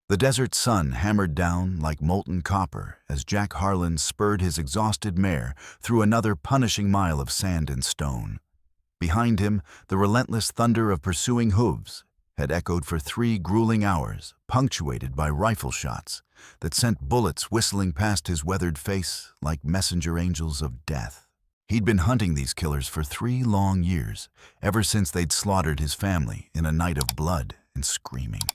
The desert sun hammered down like molten copper as Jack Harlan spurred his exhausted mare through another punishing mile of sand and stone. Behind him, the relentless thunder of pursuing hooves had echoed for 3 grueling hours, punctuated by rifle shots that sent bullets whistling past his weathered face like messenger angels of death. He'd been hunting these killers for 3 long years, ever since they'd slaughtered his family in a night of blood and screaming.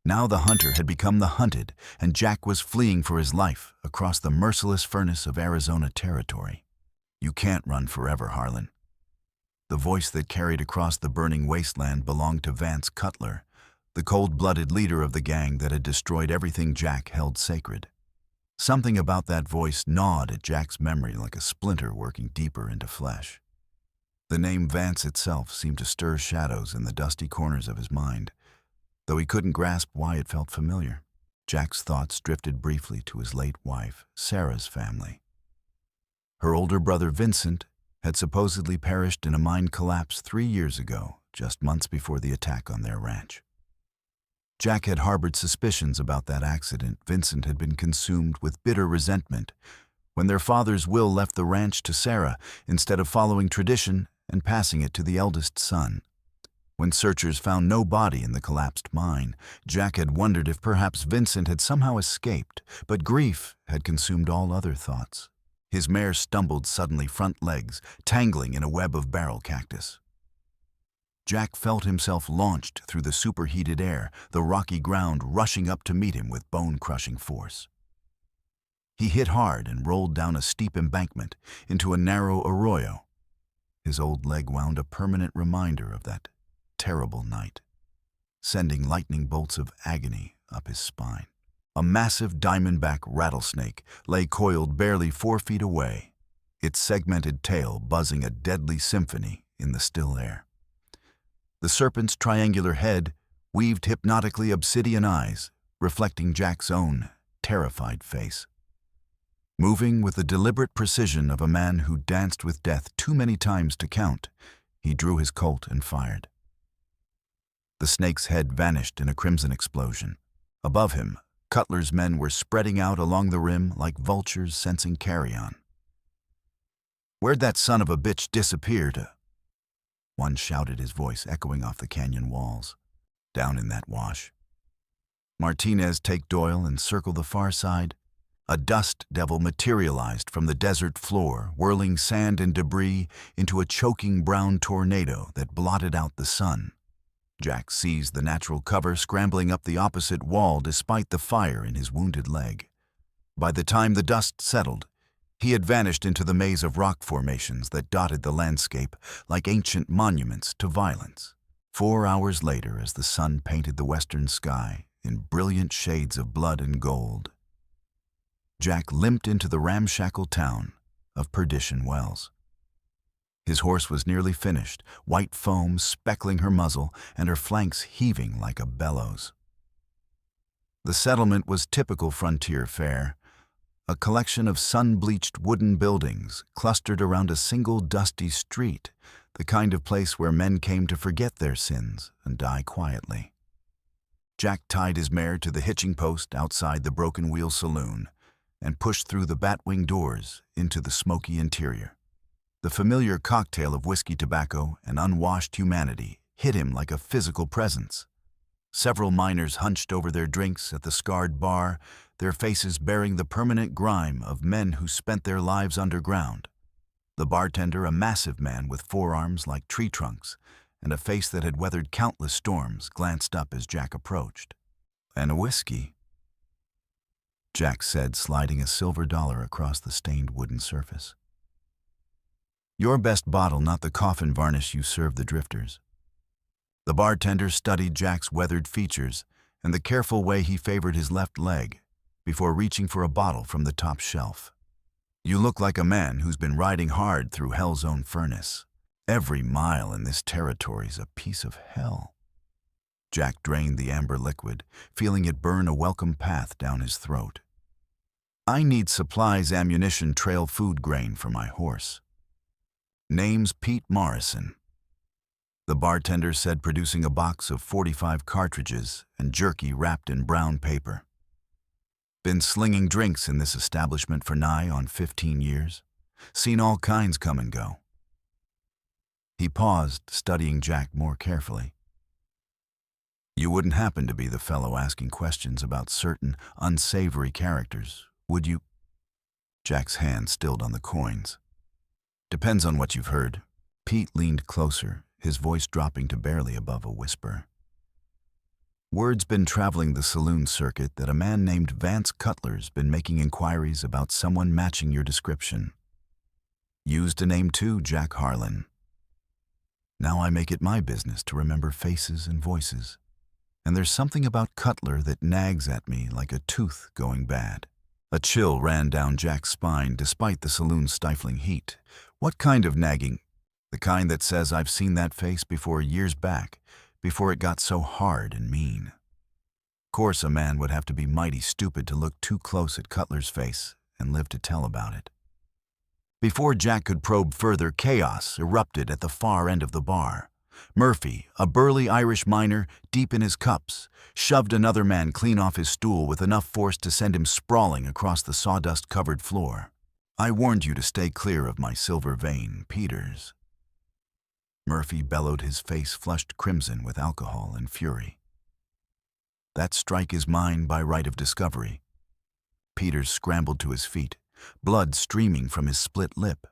Now the hunter had become the hunted, and Jack was fleeing for his life across the merciless furnace of Arizona territory. "You can't run forever, Harlan." The voice that carried across the burning wasteland belonged to Vance Cutler, the cold-blooded leader of the gang that had destroyed everything Jack held sacred. Something about that voice gnawed at Jack's memory like a splinter working deeper into flesh. The name Vance itself seemed to stir shadows in the dusty corners of his mind, though he couldn't grasp why it felt familiar. Jack's thoughts drifted briefly to his late wife, Sarah's family. Her older brother, Vincent, had supposedly perished in a mine collapse 3 years ago, just months before the attack on their ranch. Jack had harbored suspicions about that accident. Vincent had been consumed with bitter resentment when their father's will left the ranch to Sarah instead of following tradition and passing it to the eldest son. When searchers found no body in the collapsed mine, Jack had wondered if perhaps Vincent had somehow escaped, but grief had consumed all other thoughts. His mare stumbled suddenly, front legs tangling in a web of barrel cactus. Jack felt himself launched through the superheated air, the rocky ground rushing up to meet him with bone-crushing force. He hit hard and rolled down a steep embankment into a narrow arroyo. His old leg wound a permanent reminder of that terrible night, sending lightning bolts of agony up his spine. A massive diamondback rattlesnake lay coiled barely 4 feet away, its segmented tail buzzing a deadly symphony in the still air. The serpent's triangular head weaved hypnotically obsidian eyes, reflecting Jack's own terrified face. Moving with the deliberate precision of a man who danced with death too many times to count, he drew his Colt and fired. The snake's head vanished in a crimson explosion. Above him, Cutler's men were spreading out along the rim like vultures sensing carrion. "Where'd that son of a bitch disappear to?" One shouted, his voice echoing off the canyon walls. "Down in that wash." Martinez, take Doyle, and circle the far side. A dust devil materialized from the desert floor, whirling sand and debris into a choking brown tornado that blotted out the sun. Jack seized the natural cover, scrambling up the opposite wall despite the fire in his wounded leg. By the time the dust settled, he had vanished into the maze of rock formations that dotted the landscape like ancient monuments to violence. 4 hours later, as the sun painted the western sky in brilliant shades of blood and gold, Jack limped into the ramshackle town of Perdition Wells. His horse was nearly finished, white foam speckling her muzzle and her flanks heaving like a bellows. The settlement was typical frontier fare, a collection of sun-bleached wooden buildings clustered around a single dusty street, the kind of place where men came to forget their sins and die quietly. Jack tied his mare to the hitching post outside the Broken Wheel Saloon and pushed through the batwing doors into the smoky interior. The familiar cocktail of whiskey, tobacco, and unwashed humanity hit him like a physical presence. Several miners hunched over their drinks at the scarred bar, their faces bearing the permanent grime of men who spent their lives underground. The bartender, a massive man with forearms like tree trunks and a face that had weathered countless storms, glanced up as Jack approached. "And a whiskey," Jack said, sliding a silver dollar across the stained wooden surface. "Your best bottle, not the coffin varnish you serve the drifters." The bartender studied Jack's weathered features and the careful way he favored his left leg before reaching for a bottle from the top shelf. "You look like a man who's been riding hard through hell's own furnace. Every mile in this territory's a piece of hell." Jack drained the amber liquid, feeling it burn a welcome path down his throat. "I need supplies, ammunition, trail food, grain for my horse. Name's Pete Morrison." the bartender said, producing a box of 45 cartridges and jerky wrapped in brown paper. Been slinging drinks in this establishment for nigh on 15 years. Seen all kinds come and go. He paused, studying Jack more carefully. You wouldn't happen to be the fellow asking questions about certain unsavory characters, would you? Jack's hand stilled on the coins. Depends on what you've heard. Pete leaned closer, his voice dropping to barely above a whisper. Word's been traveling the saloon circuit that a man named Vance Cutler's been making inquiries about someone matching your description. Used a name too, Jack Harlan. Now I make it my business to remember faces and voices. And there's something about Cutler that nags at me like a tooth going bad. A chill ran down Jack's spine despite the saloon's stifling heat. What kind of nagging? The kind that says I've seen that face before years back, before it got so hard and mean. Of course, a man would have to be mighty stupid to look too close at Cutler's face and live to tell about it. Before Jack could probe further, chaos erupted at the far end of the bar. Murphy, a burly Irish miner, deep in his cups, shoved another man clean off his stool with enough force to send him sprawling across the sawdust-covered floor. I warned you to stay clear of my silver vein, Peters. Murphy bellowed, his face flushed crimson with alcohol and fury. That strike is mine by right of discovery. Peters scrambled to his feet, blood streaming from his split lip.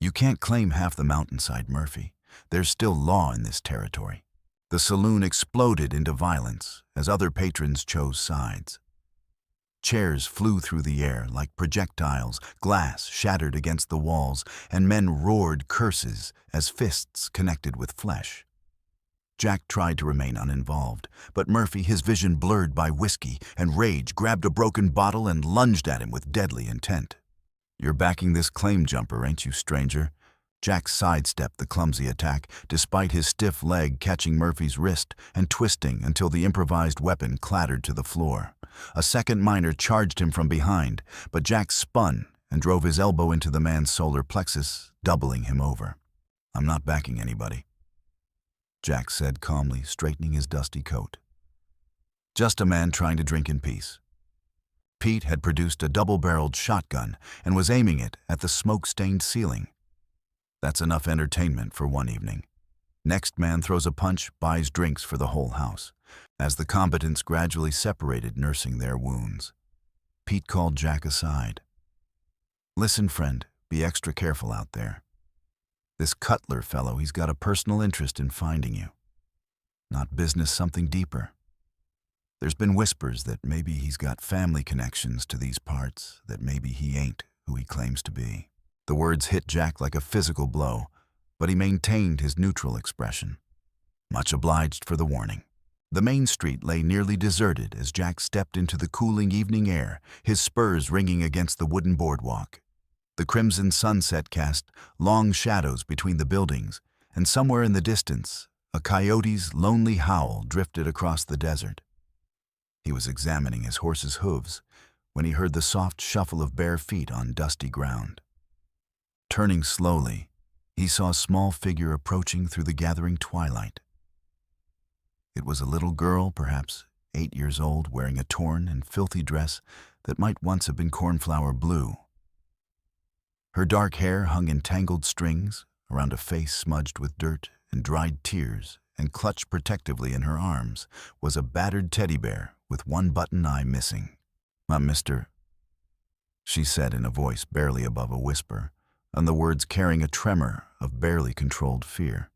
You can't claim half the mountainside, Murphy. There's still law in this territory. The saloon exploded into violence as other patrons chose sides. Chairs flew through the air like projectiles, glass shattered against the walls, and men roared curses as fists connected with flesh. Jack tried to remain uninvolved, but Murphy, his vision blurred by whiskey and rage, grabbed a broken bottle and lunged at him with deadly intent. You're backing this claim jumper, ain't you, stranger? Jack sidestepped the clumsy attack, despite his stiff leg catching Murphy's wrist and twisting until the improvised weapon clattered to the floor. A second miner charged him from behind, but Jack spun and drove his elbow into the man's solar plexus, doubling him over. I'm not backing anybody, Jack said calmly, straightening his dusty coat. Just a man trying to drink in peace. Pete had produced a double-barreled shotgun and was aiming it at the smoke-stained ceiling. That's enough entertainment for one evening. Next man throws a punch, buys drinks for the whole house, as the combatants gradually separated, nursing their wounds. Pete called Jack aside. Listen, friend, be extra careful out there. This Cutler fellow, he's got a personal interest in finding you. Not business, something deeper. There's been whispers that maybe he's got family connections to these parts, that maybe he ain't who he claims to be. The words hit Jack like a physical blow, but he maintained his neutral expression. Much obliged for the warning. The main street lay nearly deserted as Jack stepped into the cooling evening air, his spurs ringing against the wooden boardwalk. The crimson sunset cast long shadows between the buildings, and somewhere in the distance, a coyote's lonely howl drifted across the desert. He was examining his horse's hooves when he heard the soft shuffle of bare feet on dusty ground. Turning slowly, he saw a small figure approaching through the gathering twilight. It was a little girl, perhaps 8 years old, wearing a torn and filthy dress that might once have been cornflower blue. Her dark hair hung in tangled strings around a face smudged with dirt and dried tears, and clutched protectively in her arms was a battered teddy bear with one button eye missing. Mr. she said in a voice barely above a whisper, and the words carrying a tremor of barely controlled fear.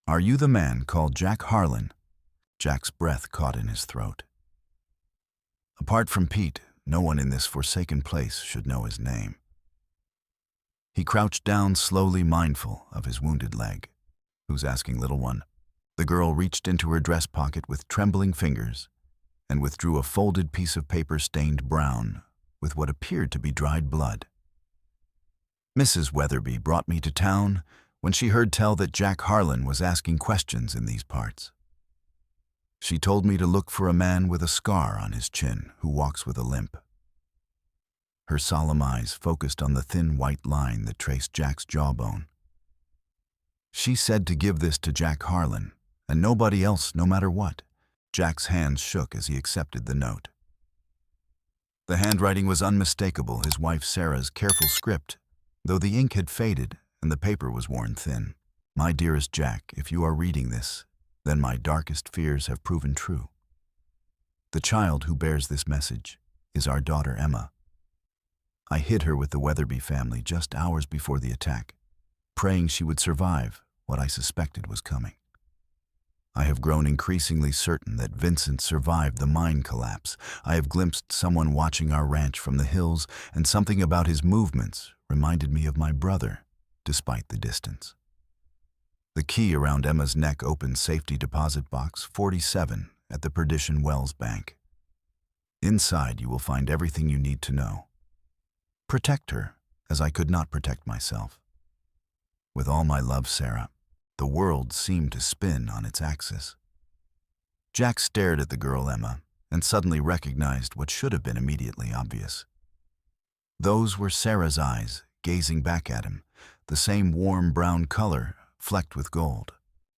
Are you the man called Jack Harlan? Jack's breath caught in his throat. Apart from Pete, no one in this forsaken place should know his name. He crouched down slowly, mindful of his wounded leg. Who's asking, little one? The girl reached into her dress pocket with trembling fingers and withdrew a folded piece of paper stained brown with what appeared to be dried blood. Mrs. Weatherby brought me to town when she heard tell that Jack Harlan was asking questions in these parts. She told me to look for a man with a scar on his chin who walks with a limp. Her solemn eyes focused on the thin white line that traced Jack's jawbone. She said to give this to Jack Harlan, and nobody else, no matter what. Jack's hands shook as he accepted the note. The handwriting was unmistakable, his wife Sarah's careful script, though the ink had faded and the paper was worn thin. My dearest Jack, if you are reading this, then my darkest fears have proven true. The child who bears this message is our daughter Emma. I hid her with the Weatherby family just hours before the attack, praying she would survive what I suspected was coming. I have grown increasingly certain that Vincent survived the mine collapse. I have glimpsed someone watching our ranch from the hills, and something about his movements reminded me of my brother, despite the distance. The key around Emma's neck opened safety deposit box 47 at the Perdition Wells Bank. Inside you will find everything you need to know. Protect her, as I could not protect myself. With all my love, Sarah. The world seemed to spin on its axis. Jack stared at the girl Emma and suddenly recognized what should have been immediately obvious. Those were Sarah's eyes, gazing back at him, the same warm brown color, flecked with gold.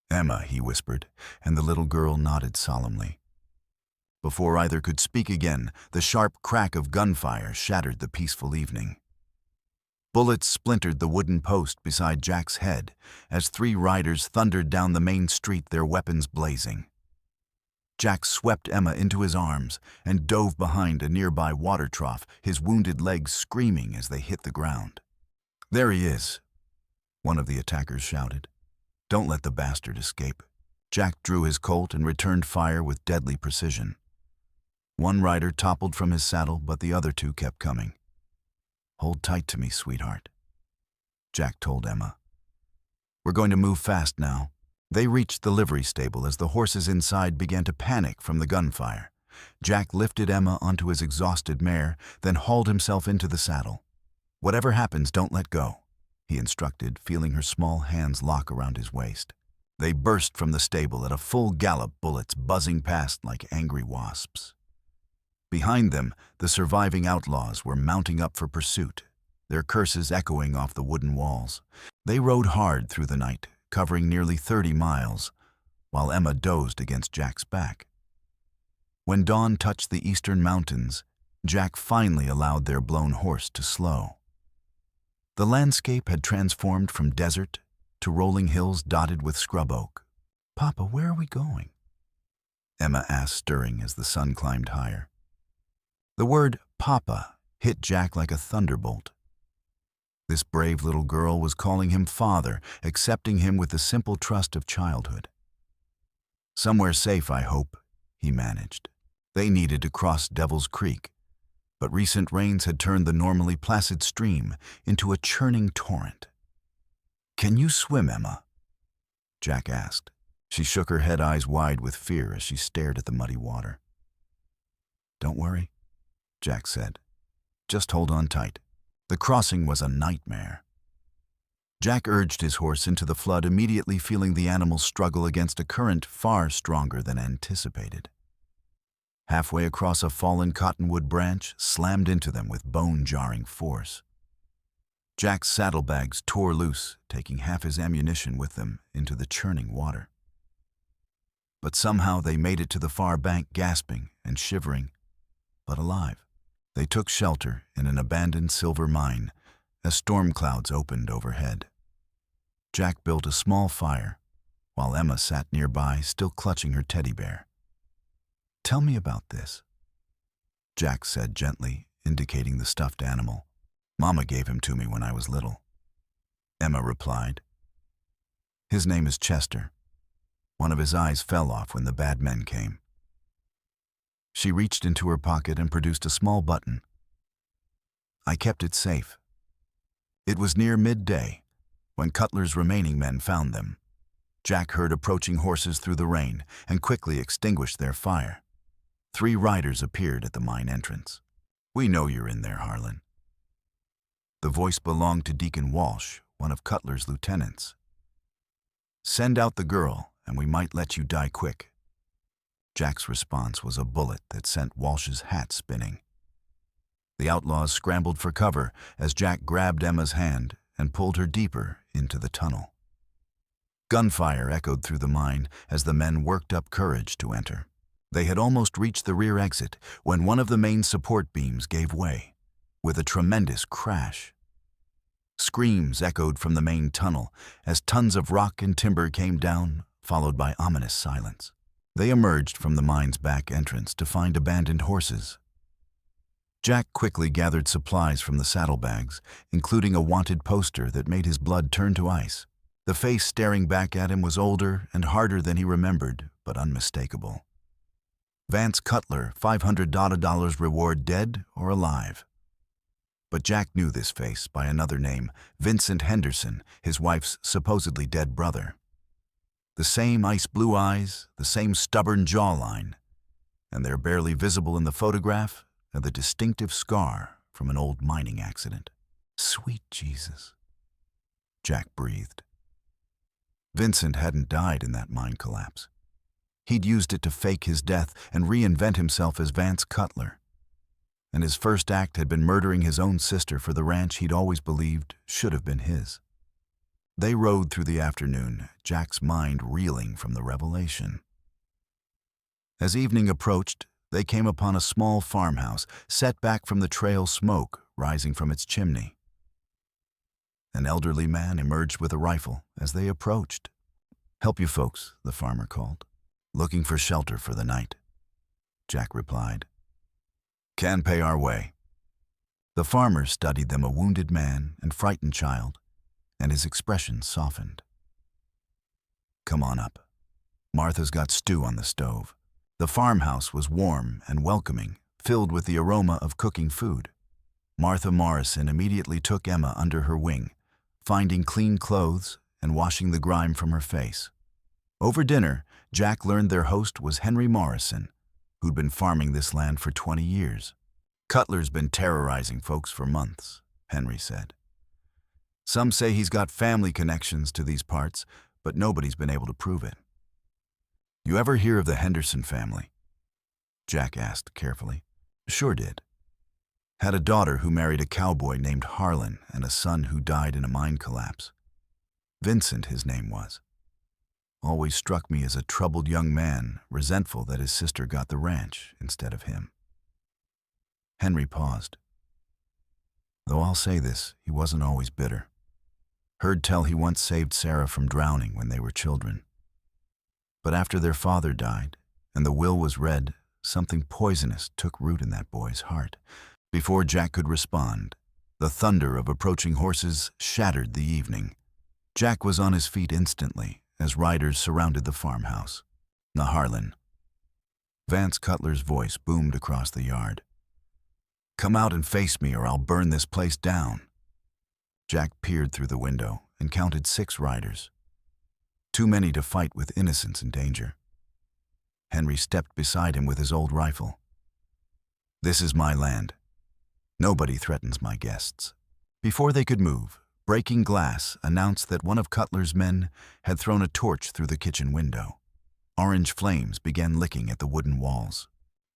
"Emma," he whispered, and the little girl nodded solemnly. Before either could speak again, the sharp crack of gunfire shattered the peaceful evening. Bullets splintered the wooden post beside Jack's head as 3 riders thundered down the main street, their weapons blazing. Jack swept Emma into his arms and dove behind a nearby water trough, his wounded legs screaming as they hit the ground. "There he is," one of the attackers shouted. "Don't let the bastard escape." Jack drew his Colt and returned fire with deadly precision. One rider toppled from his saddle, but the other 2 kept coming. "Hold tight to me, sweetheart," Jack told Emma. "We're going to move fast now." They reached the livery stable as the horses inside began to panic from the gunfire. Jack lifted Emma onto his exhausted mare, then hauled himself into the saddle. "Whatever happens, don't let go," he instructed, feeling her small hands lock around his waist. They burst from the stable at a full gallop, bullets buzzing past like angry wasps. Behind them, the surviving outlaws were mounting up for pursuit, their curses echoing off the wooden walls. They rode hard through the night, covering nearly 30 miles, while Emma dozed against Jack's back. When dawn touched the eastern mountains, Jack finally allowed their blown horse to slow. The landscape had transformed from desert to rolling hills dotted with scrub oak. "Papa, where are we going?" Emma asked, stirring as the sun climbed higher. The word "Papa" hit Jack like a thunderbolt. This brave little girl was calling him father, accepting him with the simple trust of childhood. "Somewhere safe, I hope," he managed. They needed to cross Devil's Creek, but recent rains had turned the normally placid stream into a churning torrent. "Can you swim, Emma?" Jack asked. She shook her head, eyes wide with fear as she stared at the muddy water. "Don't worry," Jack said. "Just hold on tight." The crossing was a nightmare. Jack urged his horse into the flood, immediately feeling the animal struggle against a current far stronger than anticipated. Halfway across, a fallen cottonwood branch slammed into them with bone-jarring force. Jack's saddlebags tore loose, taking half his ammunition with them into the churning water. But somehow they made it to the far bank, gasping and shivering, but alive. They took shelter in an abandoned silver mine as storm clouds opened overhead. Jack built a small fire, while Emma sat nearby, still clutching her teddy bear. "Tell me about this," Jack said gently, indicating the stuffed animal. "Mama gave him to me when I was little," Emma replied. "His name is Chester. One of his eyes fell off when the bad men came." She reached into her pocket and produced a small button. "I kept it safe. It was near midday when Cutler's remaining men found them. Jack heard approaching horses through the rain and quickly extinguished their fire. 3 riders appeared at the mine entrance. "We know you're in there, Harlan." The voice belonged to Deacon Walsh, one of Cutler's lieutenants. "Send out the girl, and we might let you die quick." Jack's response was a bullet that sent Walsh's hat spinning. The outlaws scrambled for cover as Jack grabbed Emma's hand and pulled her deeper into the tunnel. Gunfire echoed through the mine as the men worked up courage to enter. They had almost reached the rear exit when one of the main support beams gave way, with a tremendous crash. Screams echoed from the main tunnel as tons of rock and timber came down, followed by ominous silence. They emerged from the mine's back entrance to find abandoned horses. Jack quickly gathered supplies from the saddlebags, including a wanted poster that made his blood turn to ice. The face staring back at him was older and harder than he remembered, but unmistakable. Vance Cutler, $500 reward, dead or alive. But Jack knew this face by another name, Vincent Henderson, his wife's supposedly dead brother. The same ice-blue eyes, the same stubborn jawline, and they're barely visible in the photograph, and the distinctive scar from an old mining accident. Sweet Jesus, Jack breathed. Vincent hadn't died in that mine collapse. He'd used it to fake his death and reinvent himself as Vance Cutler. And his first act had been murdering his own sister for the ranch he'd always believed should have been his. They rode through the afternoon, Jack's mind reeling from the revelation. As evening approached, they came upon a small farmhouse set back from the trail smoke rising from its chimney. An elderly man emerged with a rifle as they approached. "Help you folks," the farmer called. "Looking for shelter for the night," Jack replied. "Can pay our way." The farmer studied them, a wounded man and frightened child, and his expression softened. "Come on up. Martha's got stew on the stove." The farmhouse was warm and welcoming, filled with the aroma of cooking food. Martha Morrison immediately took Emma under her wing, finding clean clothes and washing the grime from her face. Over dinner, Jack learned their host was Henry Morrison, who'd been farming this land for 20 years. "Cutler's been terrorizing folks for months," Henry said. "Some say he's got family connections to these parts, but nobody's been able to prove it." "You ever hear of the Henderson family?" Jack asked carefully. "Sure did. Had a daughter who married a cowboy named Harlan and a son who died in a mine collapse. Vincent, his name was. Always struck me as a troubled young man, resentful that his sister got the ranch instead of him." Henry paused. "Though I'll say this, he wasn't always bitter. Heard tell he once saved Sarah from drowning when they were children. But after their father died, and the will was read, something poisonous took root in that boy's heart." Before Jack could respond, the thunder of approaching horses shattered the evening. Jack was on his feet instantly as riders surrounded the farmhouse. "Na Harlan." Vance Cutler's voice boomed across the yard. "Come out and face me or I'll burn this place down." Jack peered through the window and counted 6 riders. Too many to fight with innocents in danger. Henry stepped beside him with his old rifle. "This is my land. Nobody threatens my guests." Before they could move, breaking glass announced that one of Cutler's men had thrown a torch through the kitchen window. Orange flames began licking at the wooden walls.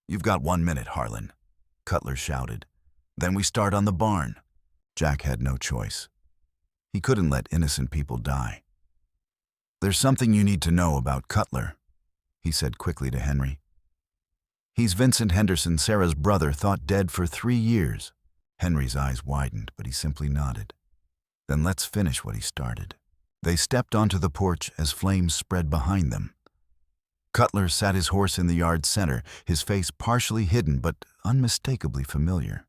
"You've got 1 minute, Harlan," Cutler shouted. "Then we start on the barn." Jack had no choice. He couldn't let innocent people die. "There's something you need to know about Cutler," he said quickly to Henry. "He's Vincent Henderson, Sarah's brother, thought dead for 3 years. Henry's eyes widened, but he simply nodded. "Then let's finish what he started." They stepped onto the porch as flames spread behind them. Cutler sat his horse in the yard center, his face partially hidden but unmistakably familiar,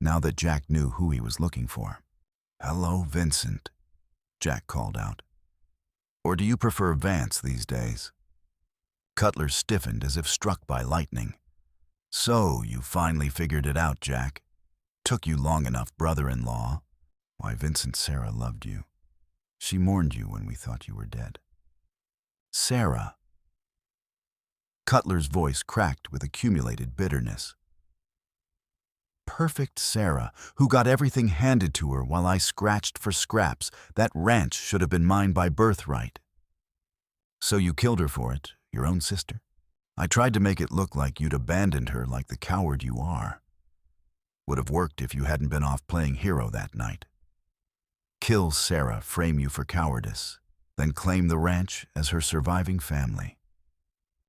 now that Jack knew who he was looking for. "Hello, Vincent," Jack called out. "Or do you prefer Vance these days?" Cutler stiffened as if struck by lightning. "So, you finally figured it out, Jack. Took you long enough, brother-in-law. Why, Vincent, Sarah loved you. She mourned you when we thought you were dead." "Sarah." Cutler's voice cracked with accumulated bitterness. "Perfect Sarah, who got everything handed to her while I scratched for scraps. That ranch should have been mine by birthright." "So you killed her for it, your own sister?" "I tried to make it look like you'd abandoned her like the coward you are. Would have worked if you hadn't been off playing hero that night. Kill Sarah, frame you for cowardice. then claim the ranch as her surviving family.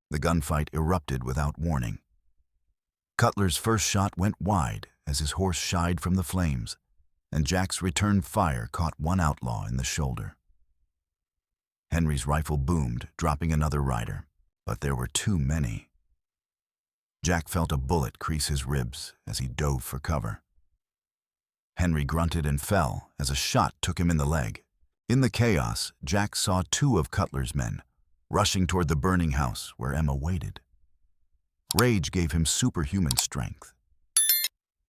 The gunfight erupted without warning. Cutler's first shot went wide as his horse shied from the flames, and Jack's return fire caught one outlaw in the shoulder. Henry's rifle boomed, dropping another rider, but there were too many. Jack felt a bullet crease his ribs as he dove for cover. Henry grunted and fell as a shot took him in the leg. In the chaos, Jack saw two of Cutler's men, rushing toward the burning house where Emma waited. Rage gave him superhuman strength.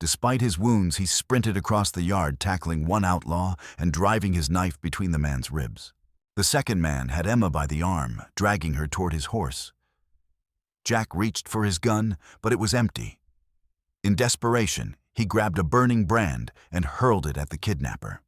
Despite his wounds, he sprinted across the yard, tackling one outlaw and driving his knife between the man's ribs. The second man had Emma by the arm, dragging her toward his horse. Jack reached for his gun, but it was empty. In desperation, he grabbed a burning brand and hurled it at the kidnapper.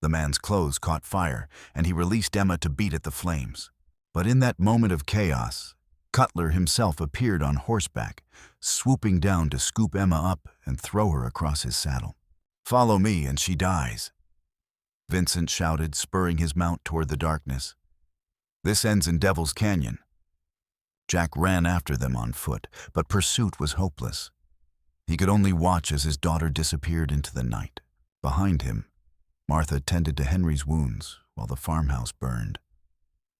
The man's clothes caught fire, and he released Emma to beat at the flames. But in that moment of chaos, Cutler himself appeared on horseback, swooping down to scoop Emma up and throw her across his saddle. "Follow me and she dies," Vincent shouted, spurring his mount toward the darkness. "This ends in Devil's Canyon." Jack ran after them on foot, but pursuit was hopeless. He could only watch as his daughter disappeared into the night. Behind him, Martha tended to Henry's wounds while the farmhouse burned.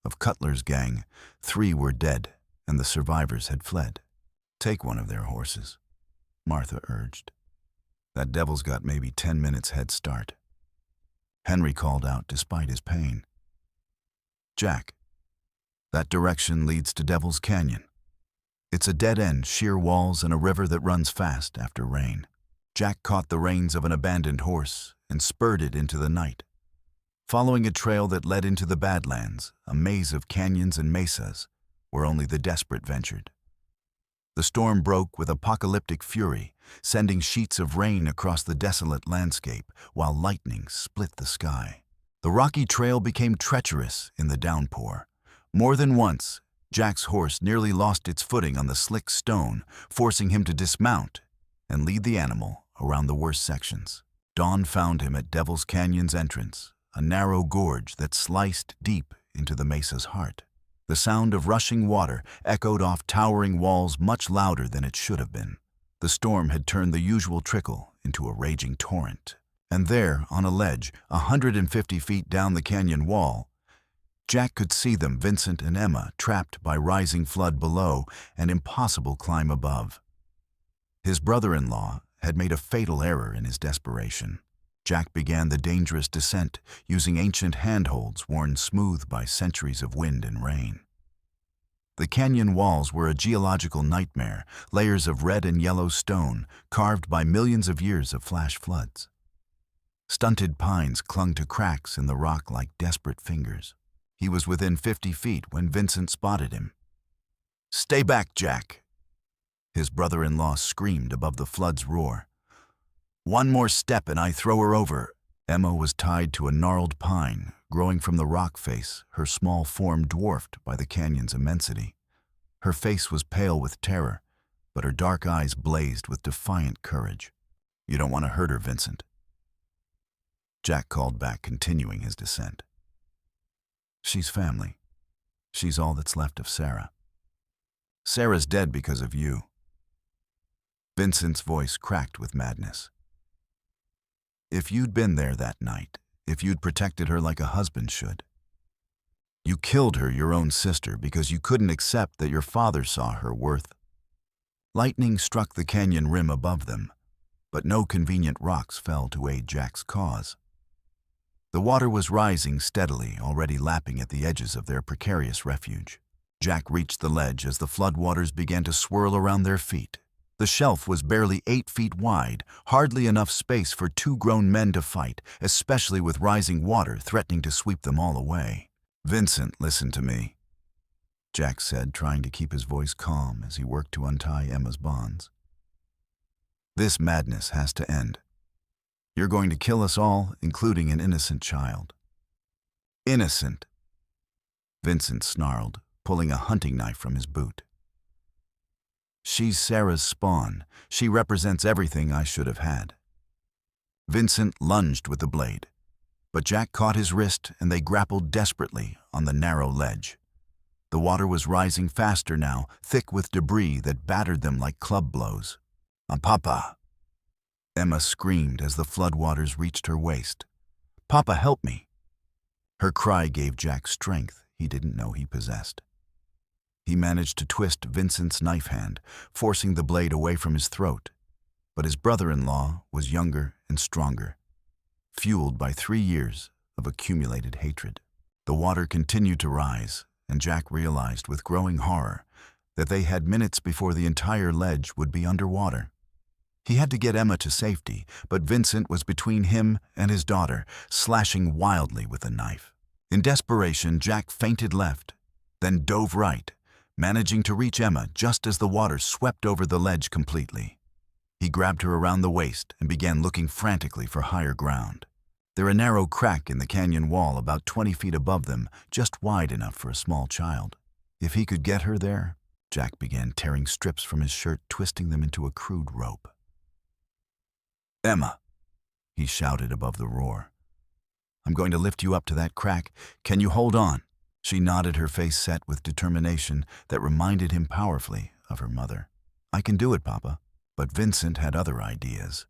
Of Cutler's gang, 3 were dead, and the survivors had fled. "Take one of their horses," Martha urged. "That devil's got maybe 10 minutes head start." Henry called out despite his pain. "Jack, that direction leads to Devil's Canyon. It's a dead-end, sheer walls and a river that runs fast after rain." Jack caught the reins of an abandoned horse and spurred it into the night, following a trail that led into the Badlands, a maze of canyons and mesas where only the desperate ventured. The storm broke with apocalyptic fury, sending sheets of rain across the desolate landscape while lightning split the sky. The rocky trail became treacherous in the downpour. More than once, Jack's horse nearly lost its footing on the slick stone, forcing him to dismount and lead the animal around the worst sections. Dawn found him at Devil's Canyon's entrance, a narrow gorge that sliced deep into the mesa's heart. The sound of rushing water echoed off towering walls much louder than it should have been. The storm had turned the usual trickle into a raging torrent. And there, on a ledge, 150 feet down the canyon wall, Jack could see them, Vincent and Emma, trapped by rising flood below and impossible climb above. His brother-in-law had made a fatal error in his desperation. Jack began the dangerous descent using ancient handholds worn smooth by centuries of wind and rain. The canyon walls were a geological nightmare, layers of red and yellow stone carved by millions of years of flash floods. Stunted pines clung to cracks in the rock like desperate fingers. He was within 50 feet when Vincent spotted him. "Stay back, Jack," his brother-in-law screamed above the flood's roar. "One more step and I throw her over." Emma was tied to a gnarled pine, growing from the rock face, her small form dwarfed by the canyon's immensity. Her face was pale with terror, but her dark eyes blazed with defiant courage. "You don't want to hurt her, Vincent," Jack called back, continuing his descent. "She's family. She's all that's left of Sarah. Sarah's dead because of you." Vincent's voice cracked with madness. "If you'd been there that night, if you'd protected her like a husband should. You killed her, your own sister, because you couldn't accept that your father saw her worth." Lightning struck the canyon rim above them, but no convenient rocks fell to aid Jack's cause. The water was rising steadily, already lapping at the edges of their precarious refuge. Jack reached the ledge as the floodwaters began to swirl around their feet. The shelf was barely 8 feet wide, hardly enough space for 2 grown men to fight, especially with rising water threatening to sweep them all away. "Vincent, listen to me," Jack said, trying to keep his voice calm as he worked to untie Emma's bonds. "This madness has to end. You're going to kill us all, including an innocent child." "Innocent," Vincent snarled, pulling a hunting knife from his boot. "She's Sarah's spawn. She represents everything I should have had." Vincent lunged with the blade, But Jack caught his wrist and they grappled desperately on the narrow ledge. The water was rising faster now, thick with debris that battered them like club blows. "Papa!" Emma screamed as the floodwaters reached her waist. "Papa, help me!" Her cry gave Jack strength he didn't know he possessed. He managed to twist Vincent's knife hand, forcing the blade away from his throat. But his brother-in-law was younger and stronger, fueled by 3 years of accumulated hatred. The water continued to rise, and Jack realized with growing horror that they had minutes before the entire ledge would be underwater. He had to get Emma to safety, but Vincent was between him and his daughter, slashing wildly with a knife. In desperation, Jack feinted left, then dove right, managing to reach Emma just as the water swept over the ledge completely. He grabbed her around the waist and began looking frantically for higher ground. There was a narrow crack in the canyon wall about 20 feet above them, just wide enough for a small child. If he could get her there, Jack began tearing strips from his shirt, twisting them into a crude rope. "Emma," he shouted above the roar. "I'm going to lift you up to that crack. Can you hold on?" She nodded, her face set with determination that reminded him powerfully of her mother. "I can do it, Papa." But Vincent had other ideas.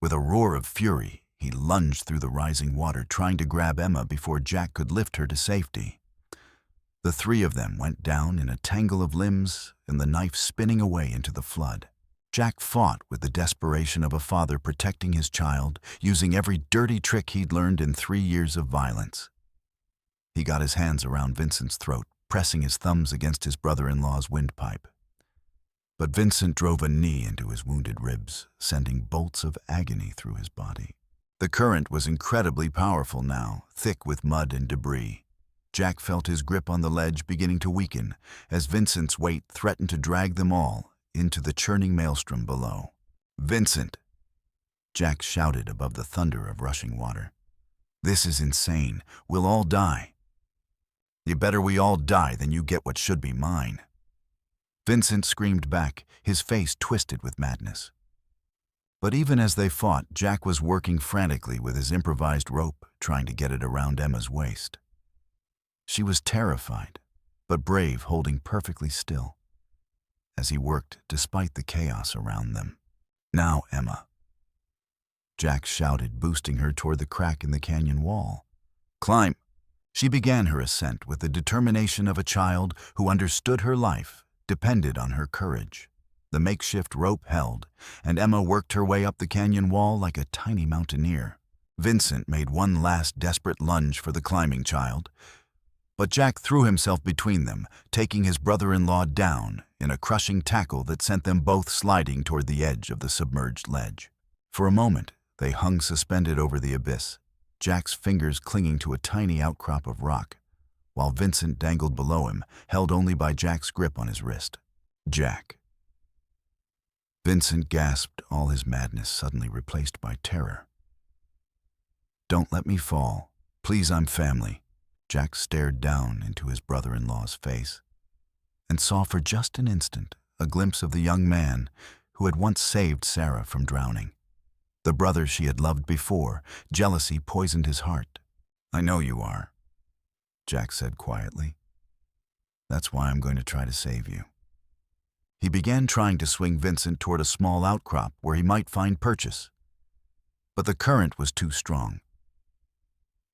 With a roar of fury, he lunged through the rising water, trying to grab Emma before Jack could lift her to safety. The 3 of them went down in a tangle of limbs and the knife spinning away into the flood. Jack fought with the desperation of a father protecting his child, using every dirty trick he'd learned in 3 years of violence. He got his hands around Vincent's throat, pressing his thumbs against his brother-in-law's windpipe. But Vincent drove a knee into his wounded ribs, sending bolts of agony through his body. The current was incredibly powerful now, thick with mud and debris. Jack felt his grip on the ledge beginning to weaken as Vincent's weight threatened to drag them all into the churning maelstrom below. "Vincent!" Jack shouted above the thunder of rushing water. "This is insane. We'll all die." "You better we all die than you get what should be mine." Vincent screamed back, his face twisted with madness. But even as they fought, Jack was working frantically with his improvised rope, trying to get it around Emma's waist. She was terrified, but brave, holding perfectly still, as he worked despite the chaos around them. "Now, Emma," Jack shouted, boosting her toward the crack in the canyon wall. "Climb." She began her ascent with the determination of a child who understood her life depended on her courage. The makeshift rope held, and Emma worked her way up the canyon wall like a tiny mountaineer. Vincent made one last desperate lunge for the climbing child, but Jack threw himself between them, taking his brother-in-law down in a crushing tackle that sent them both sliding toward the edge of the submerged ledge. For a moment, they hung suspended over the abyss, Jack's fingers clinging to a tiny outcrop of rock, while Vincent dangled below him, held only by Jack's grip on his wrist. "Jack." Vincent gasped, all his madness suddenly replaced by terror. "Don't let me fall. Please, I'm family." Jack stared down into his brother-in-law's face and saw for just an instant a glimpse of the young man who had once saved Sarah from drowning. The brother she had loved before, jealousy poisoned his heart. "I know you are," Jack said quietly. "That's why I'm going to try to save you." He began trying to swing Vincent toward a small outcrop where he might find purchase. But the current was too strong.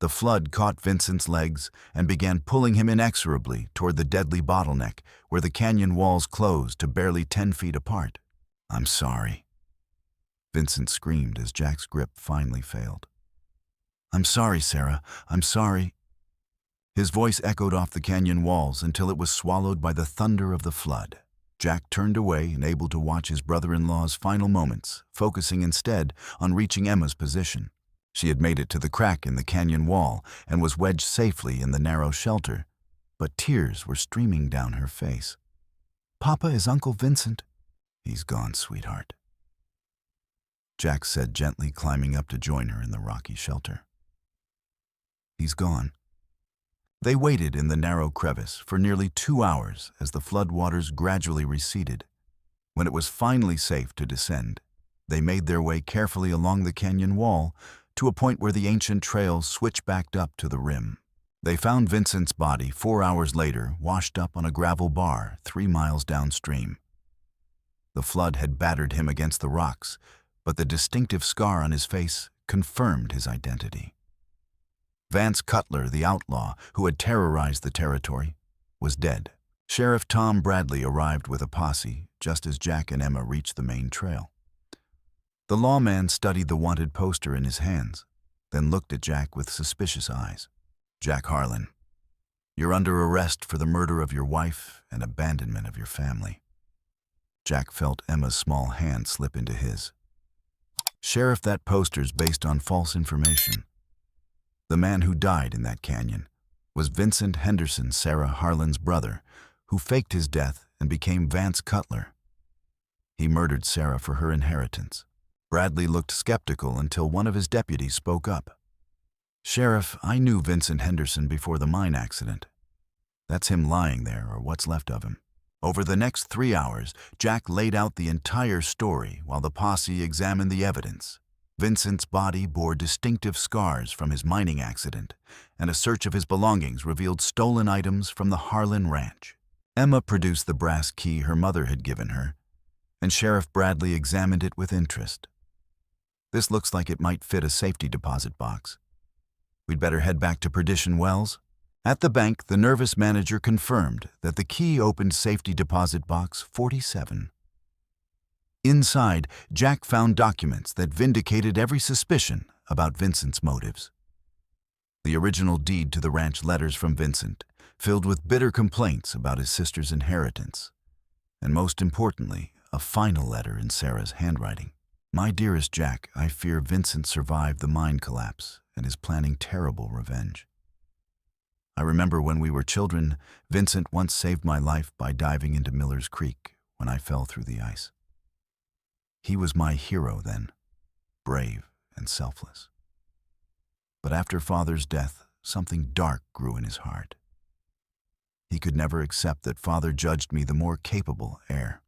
The flood caught Vincent's legs and began pulling him inexorably toward the deadly bottleneck where the canyon walls closed to barely 10 feet apart. "I'm sorry," Vincent screamed as Jack's grip finally failed. "I'm sorry, Sarah. I'm sorry." His voice echoed off the canyon walls until it was swallowed by the thunder of the flood. Jack turned away and able to watch his brother-in-law's final moments, focusing instead on reaching Emma's position. She had made it to the crack in the canyon wall and was wedged safely in the narrow shelter, but tears were streaming down her face. "Papa, is Uncle Vincent?" "He's gone, sweetheart," Jack said gently, climbing up to join her in the rocky shelter. "He's gone." They waited in the narrow crevice for nearly 2 hours as the floodwaters gradually receded. When it was finally safe to descend, they made their way carefully along the canyon wall, to a point where the ancient trail switchbacked up to the rim. They found Vincent's body 4 hours later, washed up on a gravel bar 3 miles downstream. The flood had battered him against the rocks, but the distinctive scar on his face confirmed his identity. Vance Cutler, the outlaw who had terrorized the territory, was dead. Sheriff Tom Bradley arrived with a posse just as Jack and Emma reached the main trail. The lawman studied the wanted poster in his hands, then looked at Jack with suspicious eyes. "Jack Harlan, you're under arrest for the murder of your wife and abandonment of your family." Jack felt Emma's small hand slip into his. "Sheriff, that poster's based on false information. The man who died in that canyon was Vincent Henderson, Sarah Harlan's brother, who faked his death and became Vance Cutler. He murdered Sarah for her inheritance." Bradley looked skeptical until one of his deputies spoke up. "Sheriff, I knew Vincent Henderson before the mine accident. That's him lying there, or what's left of him." Over the next 3 hours, Jack laid out the entire story while the posse examined the evidence. Vincent's body bore distinctive scars from his mining accident, and a search of his belongings revealed stolen items from the Harlan ranch. Emma produced the brass key her mother had given her, and Sheriff Bradley examined it with interest. "This looks like it might fit a safety deposit box. We'd better head back to Perdition Wells." At the bank, the nervous manager confirmed that the key opened safety deposit box 47. Inside, Jack found documents that vindicated every suspicion about Vincent's motives. The original deed to the ranch letters from Vincent, filled with bitter complaints about his sister's inheritance, and most importantly, a final letter in Sarah's handwriting. "My dearest Jack, I fear Vincent survived the mine collapse and is planning terrible revenge. I remember when we were children, Vincent once saved my life by diving into Miller's Creek when I fell through the ice. He was my hero then, brave and selfless. But after Father's death, something dark grew in his heart. He could never accept that Father judged me the more capable heir.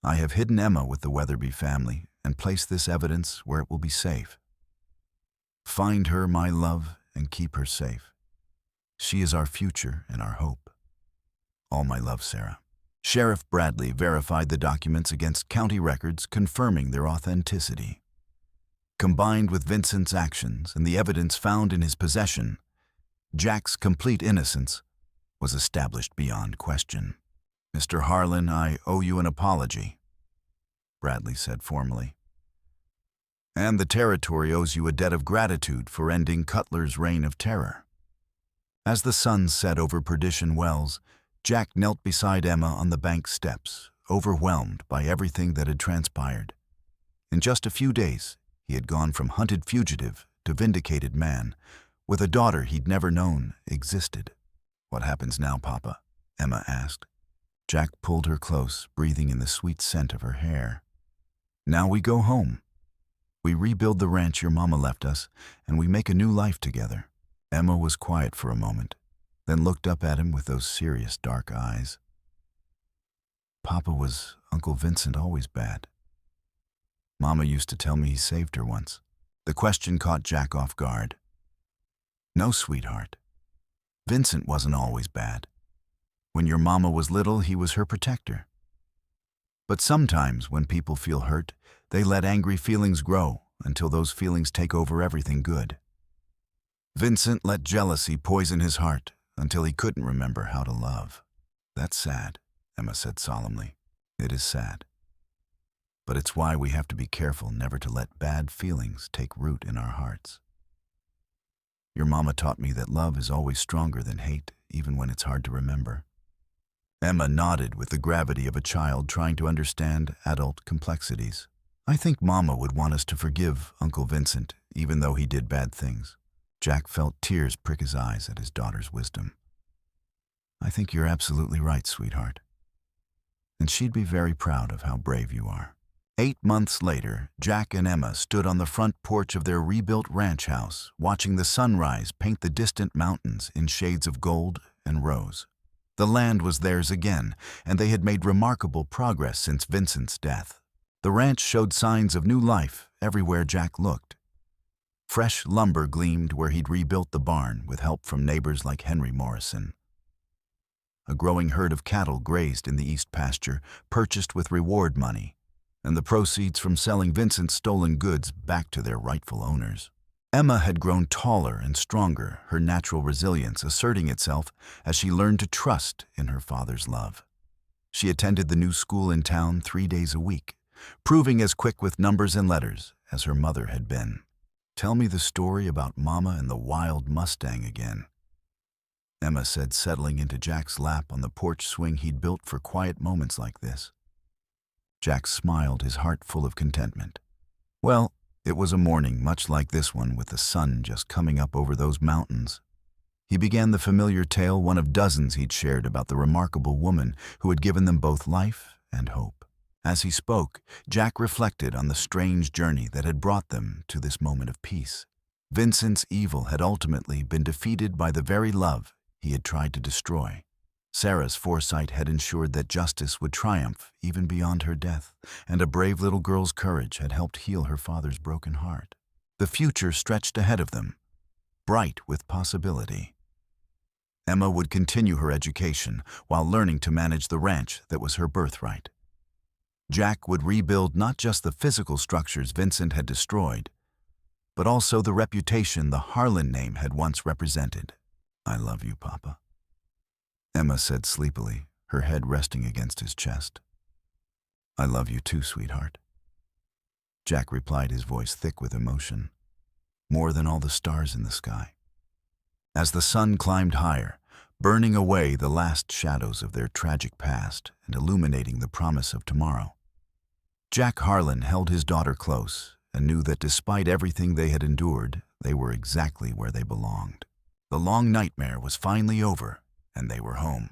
I have hidden Emma with the Weatherby family and placed this evidence where it will be safe. Find her, my love, and keep her safe. She is our future and our hope. All my love, Sarah." Sheriff Bradley verified the documents against county records, confirming their authenticity. Combined with Vincent's actions and the evidence found in his possession, Jack's complete innocence was established beyond question. "Mr. Harlan, I owe you an apology," Bradley said formally. "And the territory owes you a debt of gratitude for ending Cutler's reign of terror." As the sun set over Perdition Wells, Jack knelt beside Emma on the bank steps, overwhelmed by everything that had transpired. In just a few days, he had gone from hunted fugitive to vindicated man, with a daughter he'd never known existed. "What happens now, Papa?" Emma asked. Jack pulled her close, breathing in the sweet scent of her hair. "Now we go home. We rebuild the ranch your mama left us, and we make a new life together." Emma was quiet for a moment, then looked up at him with those serious dark eyes. "Papa, was Uncle Vincent always bad? Mama used to tell me he saved her once." The question caught Jack off guard. "No, sweetheart. Vincent wasn't always bad. When your mama was little, he was her protector. But sometimes when people feel hurt, they let angry feelings grow until those feelings take over everything good. Vincent let jealousy poison his heart until he couldn't remember how to love." "That's sad," Emma said solemnly. "It is sad. But it's why we have to be careful never to let bad feelings take root in our hearts. Your mama taught me that love is always stronger than hate, even when it's hard to remember." Emma nodded with the gravity of a child trying to understand adult complexities. "I think Mama would want us to forgive Uncle Vincent, even though he did bad things." Jack felt tears prick his eyes at his daughter's wisdom. "I think you're absolutely right, sweetheart. And she'd be very proud of how brave you are." 8 months later, Jack and Emma stood on the front porch of their rebuilt ranch house, watching the sunrise paint the distant mountains in shades of gold and rose. The land was theirs again, and they had made remarkable progress since Vincent's death. The ranch showed signs of new life everywhere Jack looked. Fresh lumber gleamed where he'd rebuilt the barn with help from neighbors like Henry Morrison. A growing herd of cattle grazed in the east pasture, purchased with reward money, and the proceeds from selling Vincent's stolen goods back to their rightful owners. Emma had grown taller and stronger, her natural resilience asserting itself as she learned to trust in her father's love. She attended the new school in town 3 days a week, proving as quick with numbers and letters as her mother had been. "Tell me the story about Mama and the wild Mustang again," Emma said, settling into Jack's lap on the porch swing he'd built for quiet moments like this. Jack smiled, his heart full of contentment. Well, it was a morning much like this one, with the sun just coming up over those mountains. He began the familiar tale, one of dozens he'd shared about the remarkable woman who had given them both life and hope. As he spoke, Jack reflected on the strange journey that had brought them to this moment of peace. Vincent's evil had ultimately been defeated by the very love he had tried to destroy. Sarah's foresight had ensured that justice would triumph even beyond her death, and a brave little girl's courage had helped heal her father's broken heart. The future stretched ahead of them, bright with possibility. Emma would continue her education while learning to manage the ranch that was her birthright. Jack would rebuild not just the physical structures Vincent had destroyed, but also the reputation the Harlan name had once represented. "I love you, Papa," Emma said sleepily, her head resting against his chest. "I love you too, sweetheart," Jack replied, his voice thick with emotion. "More than all the stars in the sky." As the sun climbed higher, burning away the last shadows of their tragic past and illuminating the promise of tomorrow, Jack Harlan held his daughter close and knew that despite everything they had endured, they were exactly where they belonged. The long nightmare was finally over, and they were home.